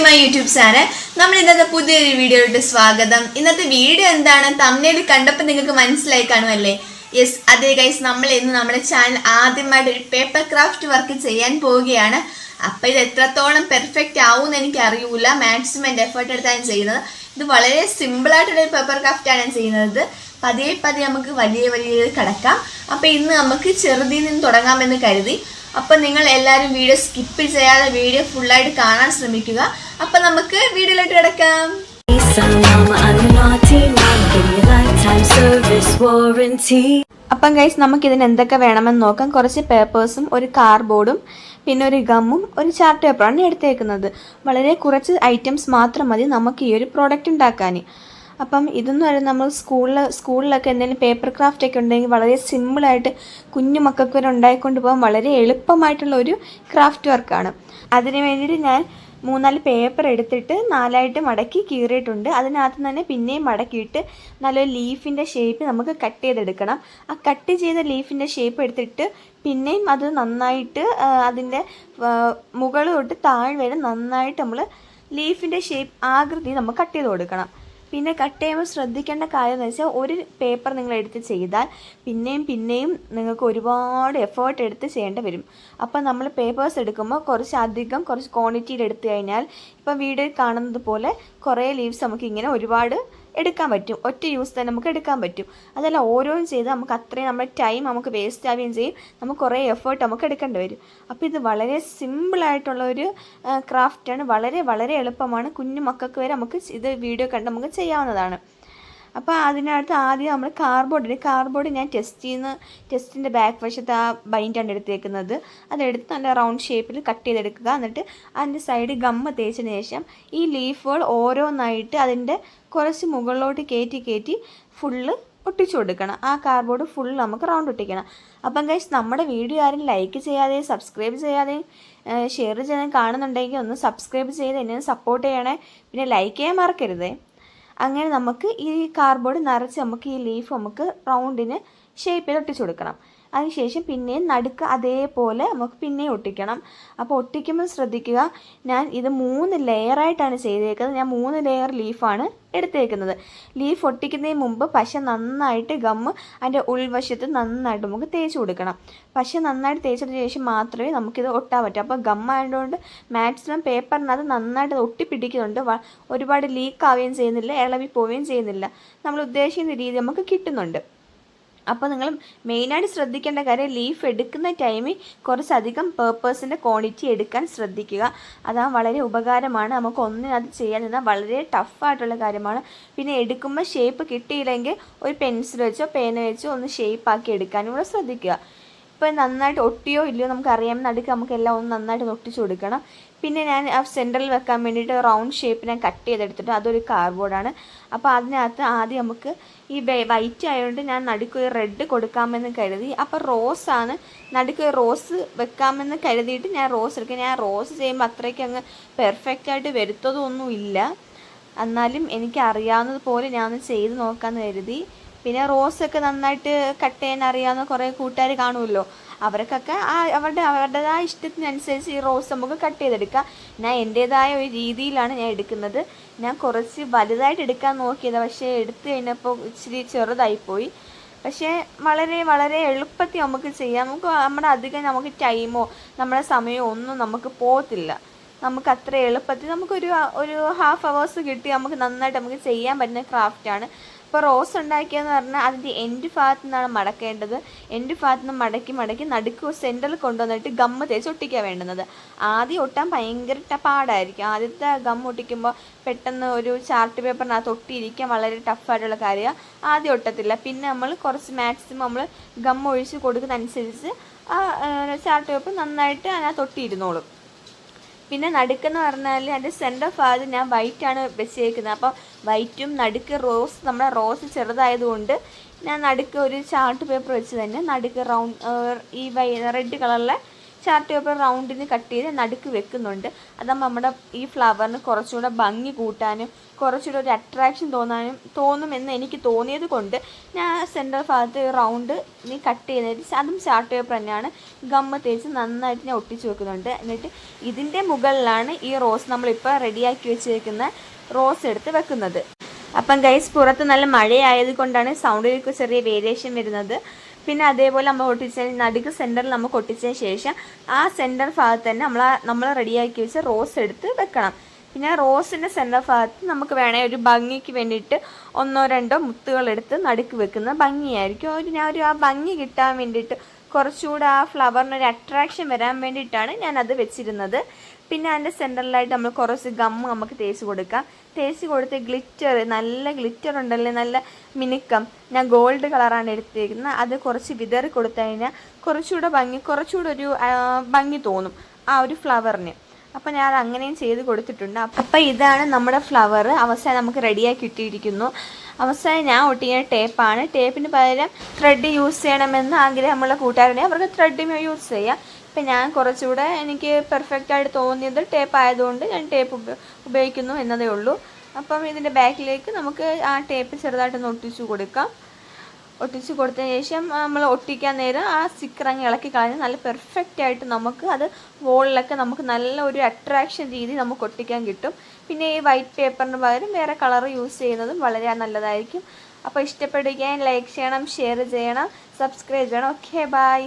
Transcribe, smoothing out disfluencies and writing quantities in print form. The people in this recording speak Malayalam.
My YouTube channel. നമ്മൾ ഇന്നത്തെ പുതിയൊരു വീഡിയോയിലോട്ട് സ്വാഗതം. ഇന്നത്തെ വീഡിയോ എന്താണ്, തംബ്നെയിൽ കണ്ടപ്പോൾ നിങ്ങൾക്ക് മനസ്സിലായി കാണുമല്ലേ? യെസ്, അതെ ഗൈസ്, നമ്മൾ ഇന്ന് നമ്മുടെ ചാനൽ ആദ്യമായിട്ട് ഒരു പേപ്പർ ക്രാഫ്റ്റ് വർക്ക് ചെയ്യാൻ പോവുകയാണ്. അപ്പം ഇത് എത്രത്തോളം പെർഫെക്റ്റ് ആവും എന്ന് എനിക്ക് അറിയൂല. മാക്സിമം എൻ്റെ എഫേർട്ട് എടുത്താണ് ചെയ്യുന്നത്. ഇത് വളരെ സിമ്പിളായിട്ടുള്ളൊരു പേപ്പർ ക്രാഫ്റ്റാണ് ഞാൻ ചെയ്യുന്നത്. പതിയെ പതിയെ നമുക്ക് വലിയ വലിയ കിടക്കാം. അപ്പം ഇന്ന് നമുക്ക് ചെറുതിൽ നിന്ന് തുടങ്ങാമെന്ന് കരുതി. അപ്പം നിങ്ങൾ എല്ലാവരും വീഡിയോ സ്കിപ്പ് ചെയ്യാതെ വീഡിയോ ഫുള്ളായിട്ട് കാണാൻ ശ്രമിക്കുക. അപ്പം നമുക്ക് വീഡിയോയിലോട്ട് കിടക്കാം. അപ്പം ഗൈസ്, നമുക്കിതിന് എന്തൊക്കെ വേണമെന്ന് നോക്കാം. കുറച്ച് പേപ്പേഴ്സും ഒരു കാർഡ്ബോർഡും പിന്നെ ഒരു ഗമ്മും ഒരു ചാർട്ട് പേപ്പറാണ് എടുത്തേക്കുന്നത്. വളരെ കുറച്ച് ഐറ്റംസ് മാത്രം മതി നമുക്ക് ഈ ഒരു പ്രോഡക്റ്റ് ഉണ്ടാക്കാൻ. അപ്പം ഇതെന്ന് പറയുന്നത് നമ്മൾ സ്കൂളിലൊക്കെ എന്തെങ്കിലും പേപ്പർ ക്രാഫ്റ്റ് ഒക്കെ ഉണ്ടെങ്കിൽ വളരെ സിമ്പിളായിട്ട് കുഞ്ഞു മക്കൾക്ക് വരെ ഉണ്ടായിക്കൊണ്ട് പോകാൻ വളരെ എളുപ്പമായിട്ടുള്ള ഒരു ക്രാഫ്റ്റ് വർക്കാണ്. അതിന് വേണ്ടിയിട്ട് ഞാൻ 3-4 പേപ്പർ എടുത്തിട്ട് 4ആയിട്ട് മടക്കി കീറിയിട്ടുണ്ട്. അതിനകത്ത് തന്നെ പിന്നെയും മടക്കിയിട്ട് നല്ലൊരു ലീഫിൻ്റെ ഷേപ്പ് നമുക്ക് കട്ട് ചെയ്തെടുക്കണം. ആ കട്ട് ചെയ്ത ലീഫിൻ്റെ ഷേപ്പ് എടുത്തിട്ട് പിന്നെയും അത് നന്നായിട്ട് അതിൻ്റെ മുകളിൽ തൊട്ട് താഴെ വരെ നന്നായിട്ട് നമ്മൾ ലീഫിൻ്റെ ഷേപ്പ് ആകൃതി നമ്മൾ കട്ട് ചെയ്ത് കൊടുക്കണം. പിന്നെ കട്ട് ചെയ്യുമ്പോൾ ശ്രദ്ധിക്കേണ്ട കാര്യം എന്ന് വെച്ചാൽ ഒരു പേപ്പർ നിങ്ങൾ എടുത്ത് ചെയ്താൽ പിന്നെയും നിങ്ങൾക്ക് ഒരുപാട് എഫേർട്ട് എടുത്ത് ചെയ്യേണ്ടി വരും. അപ്പോൾ നമ്മൾ പേപ്പേഴ്സ് എടുക്കുമ്പോൾ കുറച്ച് ക്വാണ്ടിറ്റിയിൽ എടുത്തു കഴിഞ്ഞാൽ ഇപ്പോൾ വീഡിയോയിൽ കാണുന്നത് പോലെ കുറേ ലീവ്സ് നമുക്ക് ഇങ്ങനെ ഒരുപാട് എടുക്കാൻ പറ്റും. ഒറ്റ യൂസ് തന്നെ നമുക്ക് എടുക്കാൻ പറ്റും. അതല്ല ഓരോന്നും ചെയ്ത് നമുക്ക് അത്രയും നമ്മുടെ ടൈം നമുക്ക് വേസ്റ്റ് ആവുകയും ചെയ്യും. നമുക്ക് കുറേ എഫേർട്ട് നമുക്ക് എടുക്കേണ്ടി വരും. അപ്പോൾ ഇത് വളരെ സിമ്പിളായിട്ടുള്ളൊരു ക്രാഫ്റ്റാണ്. വളരെ വളരെ എളുപ്പമാണ്. കുഞ്ഞു മക്കൾക്ക് വരെ നമുക്ക് ഇത് വീഡിയോ കണ്ട് നമുക്ക് ചെയ്യാവുന്നതാണ്. അപ്പോൾ അതിനകത്ത് ആദ്യം നമ്മൾ കാർഡ്ബോർഡ് ഞാൻ ടെസ്റ്റിൻ്റെ ബാക്ക് വശത്ത് ആ ബൈൻഡാണ് എടുത്തേക്കുന്നത്. അതെടുത്ത് നല്ല റൗണ്ട് ഷേപ്പിൽ കട്ട് ചെയ്തെടുക്കുക. എന്നിട്ട് അതിൻ്റെ സൈഡ് ഗമ്മ തേച്ചതിന് ശേഷം ഈ ലീഫുകൾ ഓരോന്നായിട്ട് അതിൻ്റെ കുറച്ച് മുകളിലോട്ട് കയറ്റി ഫുള്ള് ഒട്ടിച്ചു കൊടുക്കണം. ആ കാർഡ്ബോർഡ് ഫുൾ നമുക്ക് റൗണ്ട് ഒട്ടിക്കണം. അപ്പം ഗൈസ്, നമ്മുടെ വീഡിയോ ആരും ലൈക്ക് ചെയ്യാതെയും സബ്സ്ക്രൈബ് ചെയ്യാതെയും ഷെയർ ചെയ്യാൻ കാണുന്നുണ്ടെങ്കിൽ ഒന്ന് സബ്സ്ക്രൈബ് ചെയ്ത് എന്നെ സപ്പോർട്ട് ചെയ്യണേ. പിന്നെ ലൈക്ക് ചെയ്യാൻ മറക്കരുതേ. അങ്ങനെ നമുക്ക് ഈ കാർഡ്ബോർഡ് നിറച്ച് നമുക്ക് ഈ ലീഫ് നമുക്ക് റൗണ്ടിന് ഷേപ്പിൽ ഒട്ടിച്ചു കൊടുക്കണം. അതിനുശേഷം പിന്നെയും നടുക്ക് അതേപോലെ നമുക്ക് പിന്നെയും ഒട്ടിക്കണം. അപ്പോൾ ഒട്ടിക്കുമ്പോൾ ശ്രദ്ധിക്കുക, ഞാൻ ഇത് 3 ലെയറായിട്ടാണ് ചെയ്തേക്കുന്നത്. ഞാൻ 3 ലെയർ ലീഫാണ് എടുത്തേക്കുന്നത്. ലീഫ് ഒട്ടിക്കുന്നതിന് മുമ്പ് പശ നന്നായിട്ട് ഗമ്മ് അതിൻ്റെ ഉൾവശത്ത് നന്നായിട്ട് നമുക്ക് തേച്ച് കൊടുക്കണം. പശ നന്നായിട്ട് തേച്ചതിന് ശേഷം മാത്രമേ നമുക്കിത് ഒട്ടാൻ പറ്റൂ. അപ്പോൾ ഗമ്മായതുകൊണ്ട് മാക്സിമം പേപ്പറിനകത്ത് നന്നായിട്ട് ഒട്ടിപ്പിടിക്കുന്നുണ്ട്. ഒരുപാട് ലീക്ക് ആവുകയും ചെയ്യുന്നില്ല, ഇളവി പോവുകയും ചെയ്യുന്നില്ല. നമ്മൾ ഉദ്ദേശിക്കുന്ന രീതി നമുക്ക് കിട്ടുന്നുണ്ട്. അപ്പോൾ നിങ്ങൾ മെയിനായിട്ട് ശ്രദ്ധിക്കേണ്ട കാര്യം, ലീഫ് എടുക്കുന്ന ടൈമിൽ കുറച്ചധികം പേപ്പേഴ്സിൻ്റെ ക്വാണ്ടിറ്റി എടുക്കാൻ ശ്രദ്ധിക്കുക. അതാ വളരെ ഉപകാരമാണ്. നമുക്ക് ഒന്നിനത് ചെയ്യാൻ നിന്നാൽ വളരെ ടഫായിട്ടുള്ള കാര്യമാണ്. പിന്നെ എടുക്കുമ്പോൾ ഷേപ്പ് കിട്ടിയില്ലെങ്കിൽ ഒരു പെൻസിൽ വെച്ചോ പേന വെച്ചോ ഒന്ന് ഷേപ്പാക്കി എടുക്കാനും കൂടെ ശ്രദ്ധിക്കുക. ഇപ്പോൾ നന്നായിട്ട് ഒട്ടിയോ ഇല്ലയോ നമുക്കറിയാം. നടുക്ക് നമുക്കെല്ലാം ഒന്ന് നന്നായിട്ട് ഒട്ടിച്ചു കൊടുക്കണം. പിന്നെ ഞാൻ ആ സെൻറ്ററിൽ വെക്കാൻ വേണ്ടിയിട്ട് റൗണ്ട് ഷേപ്പ് ഞാൻ കട്ട് ചെയ്തെടുത്തിട്ട് അതൊരു കാർഡ്ബോർഡാണ്. അപ്പോൾ അതിനകത്ത് ആദ്യം നമുക്ക് ഈ വൈറ്റ് ആയതുകൊണ്ട് ഞാൻ നടുക്ക് റെഡ് കൊടുക്കാമെന്ന് കരുതി. അപ്പോൾ റോസാണ്, നടുക്ക് റോസ് വെക്കാമെന്ന് കരുതിയിട്ട് ഞാൻ റോസ് എടുക്കുക. ഞാൻ റോസ് ചെയ്യുമ്പോൾ അത്രയ്ക്ക് അങ്ങ് പെർഫെക്റ്റായിട്ട് വരുത്തതൊന്നും ഇല്ല. എന്നാലും എനിക്ക് അറിയാവുന്നതുപോലെ ഞാൻ ഒന്ന് ചെയ്ത് നോക്കാമെന്ന് കരുതി. പിന്നെ റോസൊക്കെ നന്നായിട്ട് കട്ട് ചെയ്യാൻ അറിയാവുന്ന കുറേ കൂട്ടുകാർ കാണുമല്ലോ. അവർക്കൊക്കെ അവരുടേതായ ഇഷ്ടത്തിനനുസരിച്ച് ഈ റോസ് നമുക്ക് കട്ട് ചെയ്തെടുക്കാം. ഞാൻ എൻ്റേതായ ഒരു രീതിയിലാണ് ഞാൻ എടുക്കുന്നത്. ഞാൻ കുറച്ച് വലുതായിട്ട് എടുക്കാൻ നോക്കിയത്, പക്ഷേ എടുത്തു കഴിഞ്ഞപ്പോൾ ഇച്ചിരി ചെറുതായിപ്പോയി. പക്ഷേ വളരെ വളരെ എളുപ്പത്തിൽ നമുക്ക് ചെയ്യാം. നമ്മുടെ അധികം നമുക്ക് ടൈമോ നമ്മുടെ സമയമോ ഒന്നും നമുക്ക് പോകത്തില്ല. നമുക്ക് അത്ര എളുപ്പത്തിൽ ഒരു ഹാഫ് അവേഴ്സ് കിട്ടി നമുക്ക് നന്നായിട്ട് നമുക്ക് ചെയ്യാൻ പറ്റുന്ന ക്രാഫ്റ്റാണ്. ഇപ്പോൾ റോസ് ഉണ്ടാക്കിയെന്ന് പറഞ്ഞാൽ അതിൻ്റെ എൻഡ് ഭാഗത്തു നിന്നാണ് മടക്കേണ്ടത്. എൻഡ് ഭാഗത്തു നിന്ന് മടക്കി നടുക്ക് സെൻറ്ററിൽ കൊണ്ടുവന്നിട്ട് ഗമ്മ് തേച്ച് ഒട്ടിക്കാൻ വേണ്ടുന്നത്. ആദ്യം ഒട്ടാൻ ഭയങ്കര പാടായിരിക്കും. ആദ്യത്തെ ഗം ഒട്ടിക്കുമ്പോൾ പെട്ടെന്ന് ഒരു ചാർട്ട് പേപ്പറിനകത്ത് ഒട്ടിയിരിക്കാൻ വളരെ ടഫായിട്ടുള്ള കാര്യമാണ്. ആദ്യം ഒട്ടത്തില്ല. പിന്നെ നമ്മൾ കുറച്ച് മാക്സിമം നമ്മൾ ഗം ഒഴിച്ച് കൊടുക്കുന്നതനുസരിച്ച് ആ ചാർട്ട് പേപ്പർ നന്നായിട്ട് അതിനകത്ത് ഒട്ടിയിരുന്നോളും. പിന്നെ നടുക്കെന്ന് പറഞ്ഞാൽ അതിൻ്റെ സെൻറ്റർ ഭാഗത്ത് ഞാൻ വൈറ്റാണ് വെച്ചേക്കുന്നത്. അപ്പോൾ വൈറ്റും നടുക്ക് നമ്മുടെ റോസ് ചെറുതായതുകൊണ്ട് ഞാൻ നടുക്ക് ഒരു ചാർട്ട് പേപ്പർ വെച്ച് തന്നെ നടുക്ക് റൗണ്ട് ഈ റെഡ് കളറിലെ ചാർട്ട് പേപ്പർ റൗണ്ടിന് കട്ട് ചെയ്ത് നടുക്ക് വെക്കുന്നുണ്ട്. അതാകുമ്പോൾ നമ്മുടെ ഈ ഫ്ലവറിന് കുറച്ചുകൂടെ ഭംഗി കൂട്ടാനും കുറച്ചുകൂടെ ഒരു അട്രാക്ഷൻ തോന്നുമെന്ന് എനിക്ക് തോന്നിയത് കൊണ്ട് ഞാൻ സെൻറ്റർ ഭാഗത്ത് റൗണ്ട് കട്ട് ചെയ്യുന്നത് അതും ചാർട്ട് പേപ്പർ തന്നെയാണ്. ഗമ്മ് തേച്ച് നന്നായിട്ട് ഞാൻ ഒട്ടിച്ച് വെക്കുന്നുണ്ട്. എന്നിട്ട് ഇതിൻ്റെ മുകളിലാണ് ഈ റോസ് നമ്മളിപ്പോൾ റെഡിയാക്കി വെച്ചിരിക്കുന്ന റോസ് എടുത്ത് വെക്കുന്നത്. അപ്പം ഗൈസ്, പുറത്ത് നല്ല മഴയായത് കൊണ്ടാണ് സൗണ്ടിലേക്ക് ചെറിയ വേരിയേഷൻ വരുന്നത്. പിന്നെ അതേപോലെ നമ്മൾ നടുക്ക് സെൻറ്ററിൽ നമുക്ക് ഒട്ടിച്ചതിന് ശേഷം ആ സെൻറ്റർ ഭാഗത്ത് തന്നെ നമ്മൾ റെഡിയാക്കി വെച്ച റോസ് എടുത്ത് വെക്കണം. പിന്നെ റോസിൻ്റെ സെൻറ്റർ ഭാഗത്ത് നമുക്ക് വേണേൽ ഒരു ഭംഗിക്ക് വേണ്ടിയിട്ട് 1-2 മുത്തുകളെടുത്ത് നടുക്ക് വെക്കുന്ന ഭംഗിയായിരിക്കും. ആ ഭംഗി കിട്ടാൻ വേണ്ടിയിട്ട് കുറച്ചുകൂടെ ആ ഫ്ലവറിനൊരു അട്രാക്ഷൻ വരാൻ വേണ്ടിയിട്ടാണ് ഞാനത് വെച്ചിരുന്നത്. പിന്നെ അതിൻ്റെ സെൻറ്ററിലായിട്ട് നമ്മൾ കുറച്ച് ഗമ്മ് നമുക്ക് തേച്ച് കൊടുക്കാം. തേച്ച് കൊടുത്ത് നല്ല ഗ്ലിറ്റർ ഉണ്ടല്ലേ, നല്ല മിനുക്കം. ഞാൻ ഗോൾഡ് കളറാണ് എടുത്തിരിക്കുന്നത്. അത് കുറച്ച് വിതറി കൊടുത്തു കഴിഞ്ഞാൽ കുറച്ചുകൂടെ ഒരു ഭംഗി തോന്നും ആ ഒരു ഫ്ലവറിന്. അപ്പോൾ ഞാൻ അങ്ങനെയും ചെയ്ത് കൊടുത്തിട്ടുണ്ട്. അപ്പോൾ ഇതാണ് നമ്മുടെ ഫ്ലവർ. അവസാനം നമുക്ക് റെഡിയാക്കി ഇട്ടിരിക്കുന്നു. അവസാനം ഞാൻ ഒട്ടിക്കുന്ന ടേപ്പാണ്. ടേപ്പിന് പകരം ത്രെഡ് യൂസ് ചെയ്യണമെന്ന് ആഗ്രഹമുള്ള കൂട്ടുകാരുണ്ടെങ്കിൽ അവർക്ക് ത്രെഡ് യൂസ് ചെയ്യാം. ഇപ്പം ഞാൻ കുറച്ചുകൂടെ എനിക്ക് പെർഫെക്റ്റായിട്ട് തോന്നിയത് ടേപ്പ് ആയതുകൊണ്ട് ഞാൻ ടേപ്പ് ഉപയോഗിക്കുന്നു എന്നതേ ഉള്ളൂ. അപ്പം ഇതിൻ്റെ ബാക്കിലേക്ക് നമുക്ക് ആ ടേപ്പ് ചെറുതായിട്ടൊന്ന് ഒട്ടിച്ചു കൊടുക്കാം. ഒട്ടിച്ച് കൊടുത്തതിന് ശേഷം നമ്മൾ ഒട്ടിക്കാൻ നേരം ആ സ്റ്റിക്കർ അങ്ങ് ഇളക്കി കളഞ്ഞ് നല്ല പെർഫെക്റ്റായിട്ട് നമുക്ക് അത് വോളിലൊക്കെ നമുക്ക് നല്ല ഒരു അട്രാക്ഷൻ രീതി നമുക്ക് ഒട്ടിക്കാൻ കിട്ടും. പിന്നെ ഈ വൈറ്റ് പേപ്പറിന് പകരം വേറെ കളർ യൂസ് ചെയ്യുന്നതും വളരെ നല്ലതായിരിക്കും. അപ്പോൾ ഇഷ്ടപ്പെടുകയും ലൈക്ക് ചെയ്യണം, ഷെയർ ചെയ്യണം, സബ്സ്ക്രൈബ് ചെയ്യണം. Okay, by.